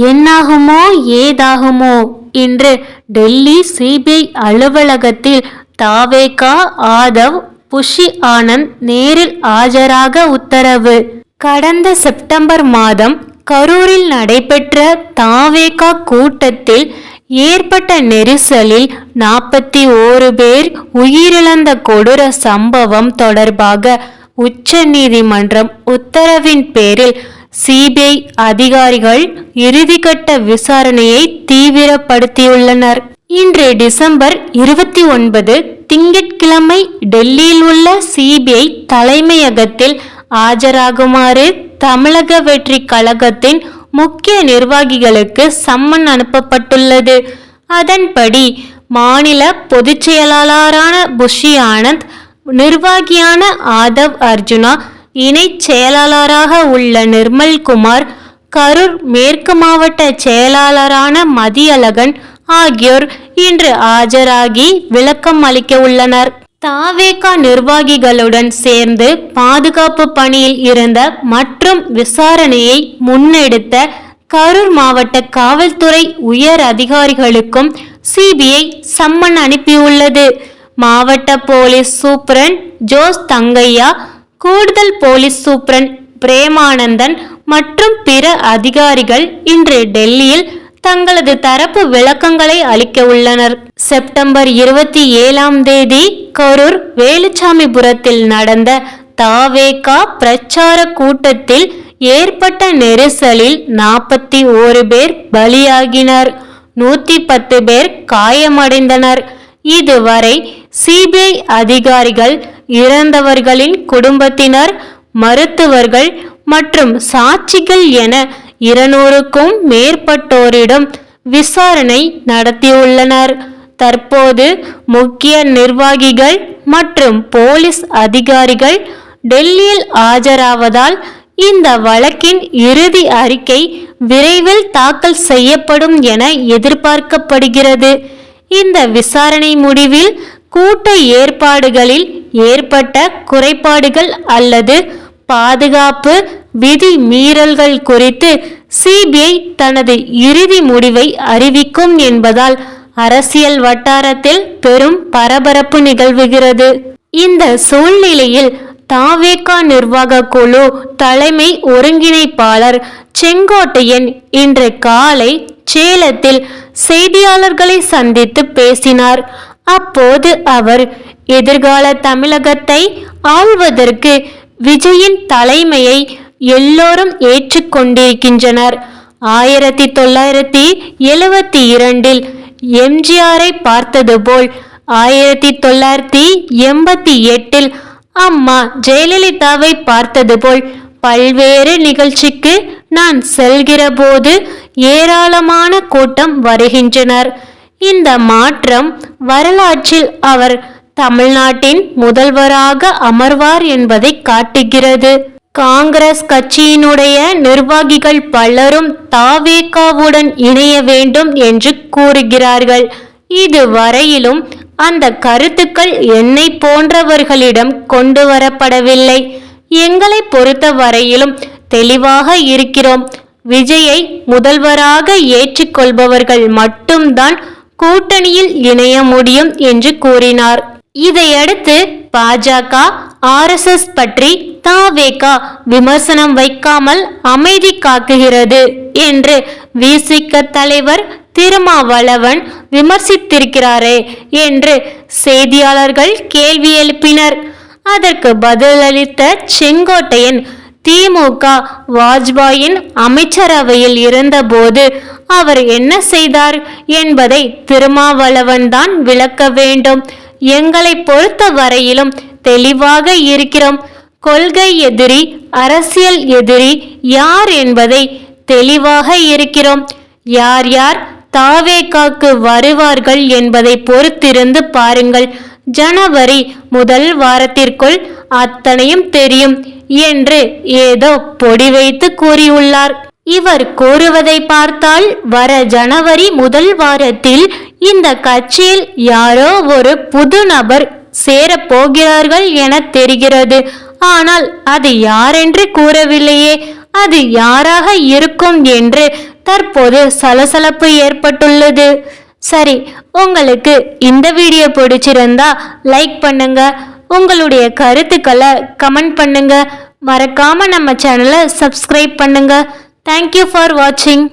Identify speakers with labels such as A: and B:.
A: என்னாகுமோ ஏதாகுமோ இன்று டெல்லி சிபிஐ அலுவலகத்தில் தாவேகா ஆதவ் புஷி ஆனந்த் நேரில் ஆஜராக உத்தரவு. கடந்த செப்டம்பர் மாதம் கரூரில் நடைபெற்ற தாவேகா கூட்டத்தில் ஏற்பட்ட நெரிசலில் 41 பேர் உயிரிழந்த கொடூர சம்பவம் தொடர்பாக உச்ச நீதிமன்றம் உத்தரவின் பேரில் சிபிஐ அதிகாரிகள் இறுதிக்கட்ட விசாரணையை தீவிரப்படுத்தியுள்ளனர். இன்று டிசம்பர் 29 திங்கட்கிழமை டெல்லியில் உள்ள சிபிஐ தலைமையகத்தில் ஆஜராகுமாறு தமிழக வெற்றி கழகத்தின் முக்கிய நிர்வாகிகளுக்கு சம்மன் அனுப்பப்பட்டுள்ளது. அதன்படி மாநில பொதுச் செயலாளரான புஷி ஆனந்த், நிர்வாகியான ஆதவ் அர்ஜுனா, இணை செயலாளராக உள்ள நிர்மல்குமார், கரூர் மேற்கு மாவட்ட செயலாளரான மதியழகன் ஆகியோர் இன்று ஆஜராகி விளக்கம் அளிக்க உள்ளனர். தாவேகா நிர்வாகிகளுடன் சேர்ந்து பாதுகாப்பு பணியில் இருந்த மற்றும் விசாரணையை முன்னெடுத்த கரூர் மாவட்ட காவல்துறை உயர் அதிகாரிகளுக்கும் சிபிஐ சம்மன் அனுப்பியுள்ளது. மாவட்ட போலீஸ் சூப்பரண்ட் ஜோஸ் தங்கையா, கூடுதல் போலீஸ் சூப்பரண்ட் பிரேமானந்தன் மற்றும் பிற அதிகாரிகள் இன்று டெல்லியில் தங்களது தரப்பு விளக்கங்களை அளிக்க உள்ளனர். செப்டம்பர் 27 கரூர் வேலுச்சாமிபுரத்தில் நடந்த தாவேகா பிரச்சார கூட்டத்தில் ஏற்பட்ட நெரிசலில் 41 பேர் பலியாகினர், 110 பேர் காயமடைந்தனர். இதுவரை சிபிஐ அதிகாரிகள் இறந்தவர்களின் குடும்பத்தினர், மருத்துவர்கள் மற்றும் சாட்சிகள் என 200க்கும் மேற்பட்டோரிடம் விசாரணை நடத்தியுள்ளனர். தற்போது முக்கிய நிர்வாகிகள் மற்றும் போலீஸ் அதிகாரிகள் டெல்லியில் ஆஜராவதால் இந்த வழக்கின் இறுதி அறிக்கை விரைவில் தாக்கல் செய்யப்படும் என எதிர்பார்க்கப்படுகிறது. இந்த விசாரணை முடிவில் கூட்ட ஏற்பாடுகளில் ஏற்பட்ட குறைபாடுகள் அல்லது பாதுகாப்பு விதி மீறல்கள் குறித்து சிபிஐ தனது இறுதி முடிவை அறிவிக்கும் என்பதால் அரசியல் வட்டாரத்தில் பெரும் பரபரப்பு நிகழ்வுகிறது. இந்த சூழ்நிலையில் தாவேகா நிர்வாக குழு தலைமை ஒருங்கிணைப்பாளர் செங்கோட்டையன் இன்று காலை சேலத்தில் செய்தியாளர்களை சந்தித்து பேசினார். அப்போது அவர் எதிர்கால தமிழகத்தை ஆள்வதற்கு விஜயின் தலைமையை எல்லோரும் ஏற்றுக்கொண்டிருக்கின்றனர். 1972 எம்ஜிஆரை பார்த்தது போல் 1988 அம்மா ஜெயலலிதாவை பார்த்தது போல் பல்வேறு நிகழ்ச்சிக்கு நான் செல்கிற போது ஏராளமான கூட்டம் வருகின்றனர். இந்த மாற்றம் வரலாற்றில் அவர் தமிழ்நாட்டின் முதல்வராக அமர்வார் என்பதை காட்டுகிறது. காங்கிரஸ் கட்சியினுடைய நிர்வாகிகள் பலரும் தாவேகாவுடன் இணைய வேண்டும் என்று கூறுகிறார்கள். இதுவரையிலும் அந்த கருத்துக்கள் என்னை போன்றவர்களிடம் கொண்டு வரப்படவில்லை. எங்களை பொறுத்த வரையிலும் தெளிவாக இருக்கிறோம். விஜயை முதல்வராக ஏற்றுக்கொள்பவர்கள் மட்டும்தான் கூட்டணியில் இணைய முடியும் என்று கூறினார். இதையடுத்து பாஜக, RSS பற்றி தாவேகா விமர்சனம் வைக்காமல் அமைதி காக்குகிறது என்று விசிக தலைவர் திருமாவளவன் விமர்சித்திருக்கிறாரே என்று செய்தியாளர்கள் கேள்வி எழுப்பினர். அதற்கு பதிலளித்த செங்கோட்டையன், திமுக வாஜ்பாயின் அமைச்சரவையில் இருந்தபோது அவர் என்ன செய்தார் என்பதை திருமாவளவன் தான் விளக்க வேண்டும். எங்களை பொறுத்த வரையிலும் தெளிவாக இருக்கிறோம். கொள்கை எதிரி, அரசியல் எதிரி யார் என்பதை தெளிவாக இருக்கிறோம். யார் யார் தாவேகாக்கு வருவார்கள் என்பதை பொறுத்திருந்து பாருங்கள். ஜனவரி முதல் வாரத்திற்குள் அத்தனையும் தெரியும் என்று ஏதோ பொடி வைத்து கூறியுள்ளார். இவர் கூறுவதை பார்த்தால் வர ஜனவரி முதல் வாரத்தில் இந்த கட்சியில் யாரோ ஒரு புது நபர் சேரப் போகிறார்கள் என தெரிகிறது. ஆனால் அது யாரென்று கூறவில்லையே. அது யாராக இருக்கும் என்று தற்போது சலசலப்பு ஏற்பட்டுள்ளது. சரி, உங்களுக்கு இந்த வீடியோ பிடிச்சிருந்தா லைக் பண்ணுங்க, உங்களுடைய கருத்துக்களை கமெண்ட் பண்ணுங்க, மறக்காம நம்ம சேனலை சப்ஸ்கிரைப் பண்ணுங்க. தேங்க்யூ ஃபார் வாட்சிங்.